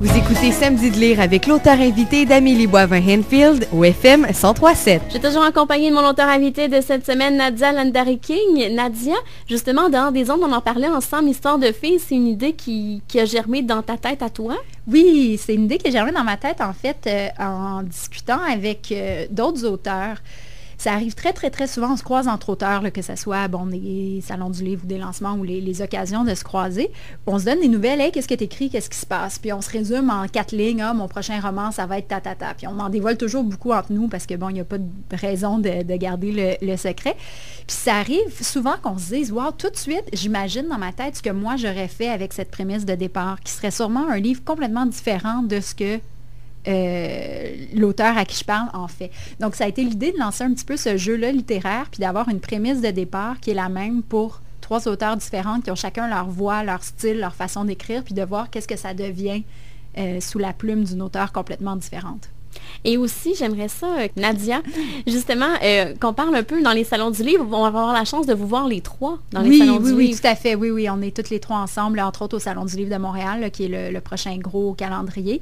Vous écoutez Samedi de lire avec l'auteur invité d'Amélie Boivin-Henfield au FM 103.7. Je suis toujours accompagnée de mon auteur invité de cette semaine, Nadia Landary-King. Nadia, justement, dans des ondes, on en parlait ensemble, Histoire de filles, c'est une idée qui a germé dans ta tête à toi? Oui, c'est une idée qui a germé dans ma tête, en fait, en discutant avec d'autres auteurs. Ça arrive très, très, très souvent, on se croise entre auteurs, là, que ce soit des salons du livre ou des lancements ou les occasions de se croiser. On se donne des nouvelles, hey, qu'est-ce que tu écris, qu'est-ce qui se passe? Puis on se résume en 4 lignes, mon prochain roman, ça va être ta. Puis on en dévoile toujours beaucoup entre nous parce que il n'y a pas de raison de garder le secret. Puis ça arrive souvent qu'on se dise, wow, tout de suite, j'imagine dans ma tête ce que moi j'aurais fait avec cette prémisse de départ, qui serait sûrement un livre complètement différent de ce que l'auteur à qui je parle en fait. Donc, ça a été l'idée de lancer un petit peu ce jeu-là littéraire, puis d'avoir une prémisse de départ qui est la même pour 3 auteurs différents qui ont chacun leur voix, leur style, leur façon d'écrire, puis de voir qu'est-ce que ça devient sous la plume d'une auteure complètement différente. Et aussi, j'aimerais ça, Nadia, justement, qu'on parle un peu dans les salons du livre. On va avoir la chance de vous voir les 3 dans les salons du livre. Oui, tout à fait. Oui, on est toutes les 3 ensemble, entre autres au Salon du livre de Montréal, là, qui est le prochain gros calendrier.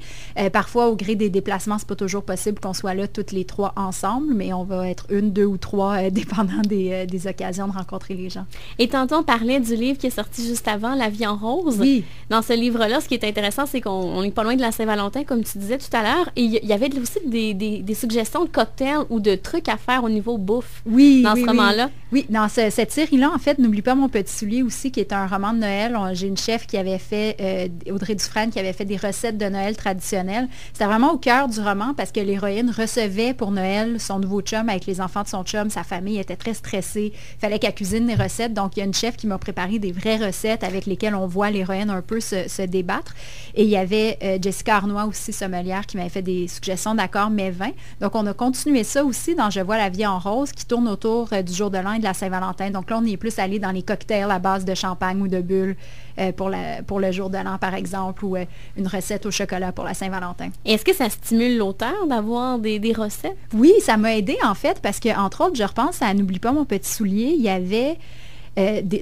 Parfois, au gré des déplacements, c'est pas toujours possible qu'on soit là toutes les 3 ensemble, mais on va être 1, 2 ou 3, dépendant des occasions de rencontrer les gens. Et tantôt, on parlait du livre qui est sorti juste avant, La vie en rose. Oui. Dans ce livre-là, ce qui est intéressant, c'est qu'on n'est pas loin de la Saint-Valentin, comme tu disais tout à l'heure, et il y avait aussi des suggestions de cocktails ou de trucs à faire au niveau bouffe dans ce roman-là. Oui, dans cette série-là, en fait, N'oublie pas mon petit soulier aussi, qui est un roman de Noël. J'ai une chef qui avait fait, Audrey Dufresne, qui avait fait des recettes de Noël traditionnelles. C'était vraiment au cœur du roman parce que l'héroïne recevait pour Noël son nouveau chum avec les enfants de son chum. Sa famille était très stressée. Il fallait qu'elle cuisine des recettes. Donc, il y a une chef qui m'a préparé des vraies recettes avec lesquelles on voit l'héroïne un peu se débattre. Et il y avait Jessica Arnois aussi, sommelière, qui m'avait fait des suggestions d'accords mais vins. Donc, on a continué ça aussi dans Je vois la vie en rose, qui tourne autour du jour de l'an et de la Saint-Valentin. Donc là, on est plus allé dans les cocktails à base de champagne ou de bulles pour le jour de l'an, par exemple, ou une recette au chocolat pour la Saint-Valentin. Est-ce que ça stimule l'auteur d'avoir des recettes? Oui, ça m'a aidé en fait, parce que entre autres, je repense à N'oublie pas mon petit soulier, il y avait...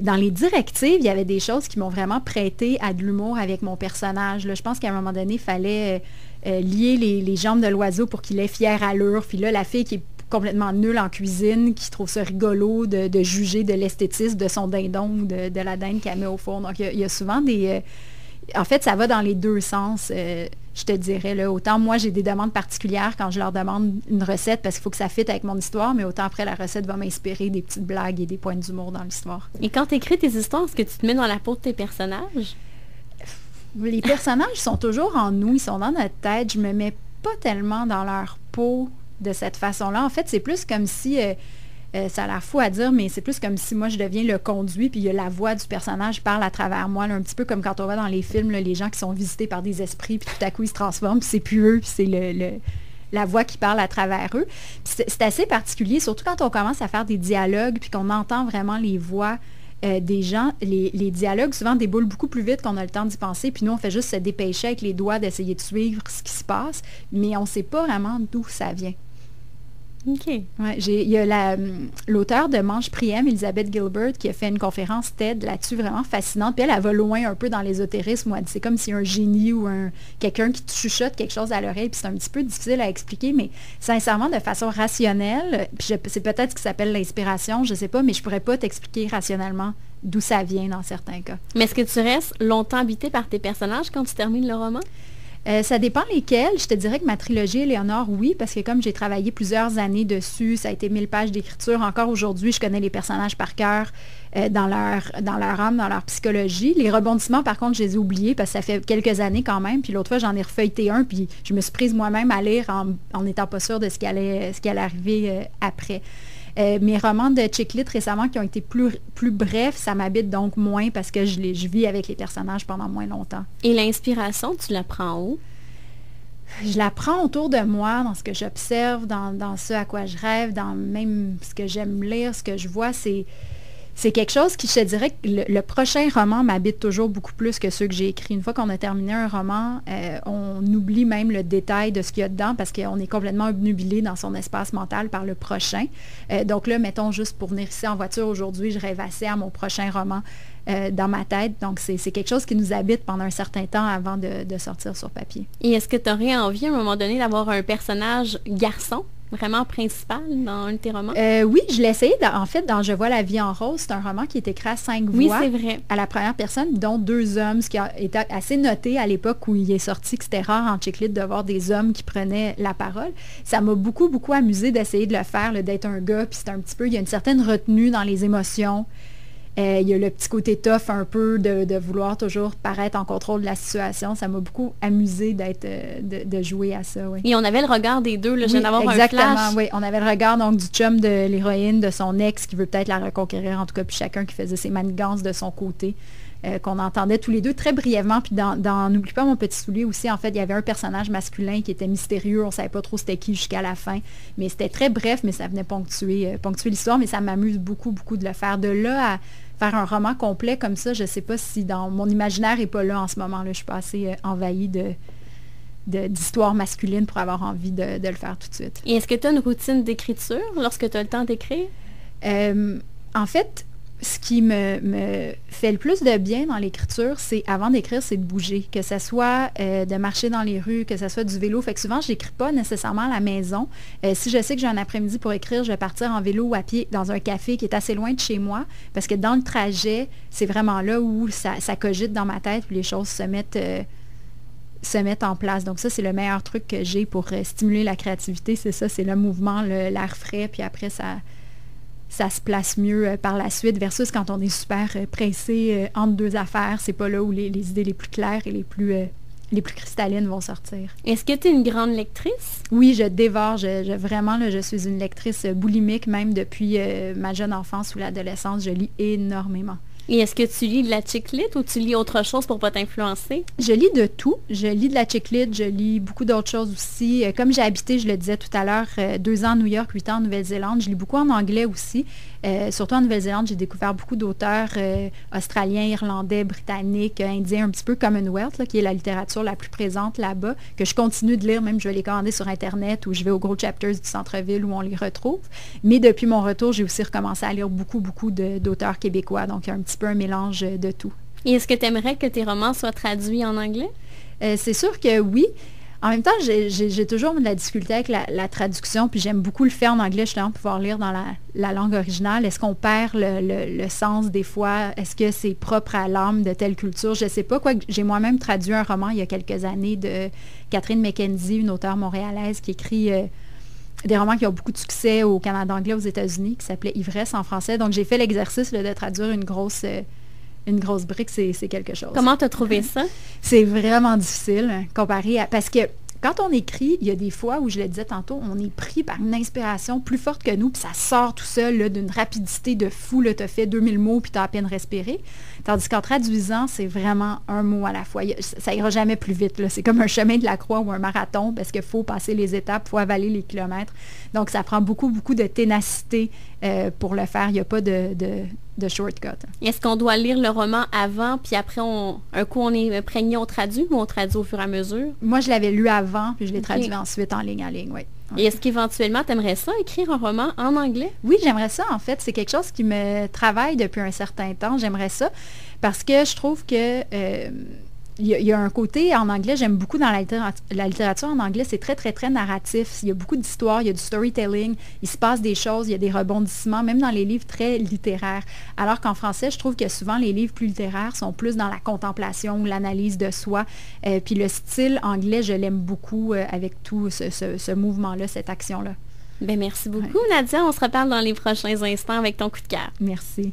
dans les directives, il y avait des choses qui m'ont vraiment prêté à de l'humour avec mon personnage. Là, je pense qu'à un moment donné, il fallait lier les jambes de l'oiseau pour qu'il ait fière allure. Puis là, la fille qui est complètement nulle en cuisine, qui trouve ça rigolo de juger de l'esthétisme de son dindon ou de la dinde qu'elle met au four. Donc, il y a souvent des... en fait, ça va dans les deux sens, je te dirais. Là. Autant moi, j'ai des demandes particulières quand je leur demande une recette parce qu'il faut que ça fitte avec mon histoire, mais autant après, la recette va m'inspirer des petites blagues et des points d'humour dans l'histoire. Et quand tu écris tes histoires, est-ce que tu te mets dans la peau de tes personnages? Les personnages sont toujours en nous, ils sont dans notre tête. Je me mets pas tellement dans leur peau de cette façon-là. En fait, c'est plus comme si... ça a l'air fou à dire, mais c'est plus comme si moi, je deviens le conduit, puis il y a la voix du personnage parle à travers moi, là, un petit peu comme quand on va dans les films, là, les gens qui sont visités par des esprits, puis tout à coup, ils se transforment, puis c'est plus eux, puis c'est la voix qui parle à travers eux. Puis c'est assez particulier, surtout quand on commence à faire des dialogues, puis qu'on entend vraiment les voix des gens. Les dialogues, souvent, déboulent beaucoup plus vite qu'on a le temps d'y penser, puis nous, on fait juste se dépêcher avec les doigts d'essayer de suivre ce qui se passe, mais on ne sait pas vraiment d'où ça vient. OK. Ouais, il y a l'auteure de Mange Priem, Elizabeth Gilbert, qui a fait une conférence TED là-dessus vraiment fascinante. Puis elle va loin un peu dans l'ésotérisme. Où elle dit c'est comme si un génie ou quelqu'un qui te chuchote quelque chose à l'oreille. Puis c'est un petit peu difficile à expliquer, mais sincèrement, de façon rationnelle, puis c'est peut-être ce qui s'appelle l'inspiration, je ne sais pas, mais je ne pourrais pas t'expliquer rationnellement d'où ça vient dans certains cas. Mais est-ce que tu restes longtemps habité par tes personnages quand tu termines le roman? Ça dépend lesquels. Je te dirais que ma trilogie Éléonore, oui, parce que comme j'ai travaillé plusieurs années dessus, ça a été 1000 pages d'écriture. Encore aujourd'hui, je connais les personnages par cœur dans leur âme, dans leur psychologie. Les rebondissements, par contre, je les ai oubliés parce que ça fait quelques années quand même. Puis l'autre fois, j'en ai refeuilleté un, puis je me suis prise moi-même à lire en n'étant pas sûre de ce qui allait arriver après. Mes romans de chick lit récemment qui ont été plus brefs, ça m'habite donc moins parce que je vis avec les personnages pendant moins longtemps. Et l'inspiration, tu la prends où? Je la prends autour de moi, dans ce que j'observe, dans ce à quoi je rêve, dans même ce que j'aime lire, ce que je vois, c'est quelque chose qui, je te dirais que le prochain roman m'habite toujours beaucoup plus que ceux que j'ai écrits. Une fois qu'on a terminé un roman, on oublie même le détail de ce qu'il y a dedans parce qu'on est complètement obnubilé dans son espace mental par le prochain. Donc là, mettons juste pour venir ici en voiture aujourd'hui, je rêve assez à mon prochain roman. dans ma tête. Donc, c'est quelque chose qui nous habite pendant un certain temps avant de sortir sur papier. Et est-ce que tu aurais envie, à un moment donné, d'avoir un personnage garçon, vraiment principal, dans un de tes romans? Oui, je l'ai essayé. En fait, dans Je vois la vie en rose, c'est un roman qui est écrit à 5 voix. Oui, c'est vrai. À la première personne, dont 2 hommes, ce qui a été assez noté à l'époque où il est sorti, que c'était rare en chick lit de voir des hommes qui prenaient la parole. Ça m'a beaucoup, beaucoup amusé d'essayer de le faire, d'être un gars, puis c'est un petit peu, il y a une certaine retenue dans les émotions. Il y a le petit côté tough un peu de vouloir toujours paraître en contrôle de la situation. Ça m'a beaucoup amusé de jouer à ça. Oui. Et on avait le regard des deux, là, je viens d'avoir un flash. Exactement, oui. On avait le regard donc du chum de l'héroïne, de son ex qui veut peut-être la reconquérir, en tout cas, puis chacun qui faisait ses manigances de son côté, qu'on entendait tous les deux très brièvement. Puis dans N'oublie pas mon petit soulier aussi, en fait, il y avait un personnage masculin qui était mystérieux. On ne savait pas trop c'était qui jusqu'à la fin. Mais c'était très bref, mais ça venait ponctuer l'histoire. Mais ça m'amuse beaucoup, beaucoup de le faire. De là à faire un roman complet comme ça, je ne sais pas si dans mon imaginaire n'est pas là en ce moment-là. Je suis pas assez envahie d'histoires masculines pour avoir envie de le faire tout de suite. Et est-ce que tu as une routine d'écriture lorsque tu as le temps d'écrire? En fait, ce qui me fait le plus de bien dans l'écriture, c'est, avant d'écrire, c'est de bouger. Que ce soit de marcher dans les rues, que ce soit du vélo. Fait que souvent, je n'écris pas nécessairement à la maison. Si je sais que j'ai un après-midi pour écrire, je vais partir en vélo ou à pied dans un café qui est assez loin de chez moi. Parce que dans le trajet, c'est vraiment là où ça cogite dans ma tête, puis les choses se mettent en place. Donc ça, c'est le meilleur truc que j'ai pour stimuler la créativité. C'est ça, c'est le mouvement, l'air frais, puis après, ça se place mieux par la suite, versus quand on est super pressé entre 2 affaires. C'est pas là où les idées les plus claires et les plus cristallines vont sortir. Est-ce que tu es une grande lectrice? Oui, je dévore. Vraiment, là, je suis une lectrice boulimique, même depuis ma jeune enfance ou l'adolescence. Je lis énormément. Et est-ce que tu lis de la chick lit ou tu lis autre chose pour ne pas t'influencer? Je lis de tout. Je lis de la chick lit, je lis beaucoup d'autres choses aussi. Comme j'ai habité, je le disais tout à l'heure, 2 ans à New York, 8 ans en Nouvelle-Zélande, je lis beaucoup en anglais aussi. Surtout en Nouvelle-Zélande, j'ai découvert beaucoup d'auteurs australiens, irlandais, britanniques, indiens, un petit peu Commonwealth, là, qui est la littérature la plus présente là-bas, que je continue de lire, même je vais les commander sur Internet ou je vais aux gros chapters du centre-ville où on les retrouve. Mais depuis mon retour, j'ai aussi recommencé à lire beaucoup, beaucoup d'auteurs québécois. Donc, il y a un petit peu un mélange de tout. Et est-ce que tu aimerais que tes romans soient traduits en anglais? C'est sûr que oui. En même temps, j'ai toujours de la difficulté avec la traduction, puis j'aime beaucoup le faire en anglais, justement, pouvoir lire dans la langue originale. Est-ce qu'on perd le sens des fois? Est-ce que c'est propre à l'âme de telle culture? Je ne sais pas. J'ai moi-même traduit un roman il y a quelques années de Catherine McKenzie, une auteure montréalaise qui écrit des romans qui ont beaucoup de succès au Canada anglais, aux États-Unis, qui s'appelait Ivresse en français. Donc, j'ai fait l'exercice de traduire une grosse brique, c'est quelque chose. Comment tu as trouvé ça? C'est vraiment difficile comparé à... Parce que quand on écrit, il y a des fois où, je le disais tantôt, on est pris par une inspiration plus forte que nous, puis ça sort tout seul là, d'une rapidité de fou. Tu as fait 2000 mots, puis tu as à peine respiré. Tandis qu'en traduisant, c'est vraiment un mot à la fois. Ça ira jamais plus vite. Là. C'est comme un chemin de la croix ou un marathon, parce qu'il faut passer les étapes, il faut avaler les kilomètres. Donc, ça prend beaucoup, beaucoup de ténacité pour le faire. Il n'y a pas de shortcut. Est-ce qu'on doit lire le roman avant, puis après, un coup on est imprégné, on traduit, ou on traduit au fur et à mesure? Moi, je l'avais lu avant, puis je l'ai traduit ensuite en ligne, oui. Et est-ce qu'éventuellement, tu aimerais ça, écrire un roman en anglais? Oui, j'aimerais ça, en fait. C'est quelque chose qui me travaille depuis un certain temps. J'aimerais ça parce que je trouve que... il y a un côté en anglais, j'aime beaucoup dans la littérature en anglais, c'est très, très, très narratif. Il y a beaucoup d'histoires, il y a du storytelling, il se passe des choses, il y a des rebondissements, même dans les livres très littéraires. Alors qu'en français, je trouve que souvent, les livres plus littéraires sont plus dans la contemplation ou l'analyse de soi. Puis le style anglais, je l'aime beaucoup avec tout ce mouvement-là, cette action-là. Bien, merci beaucoup, Nadia. On se reparle dans les prochains instants avec ton coup de cœur. Merci.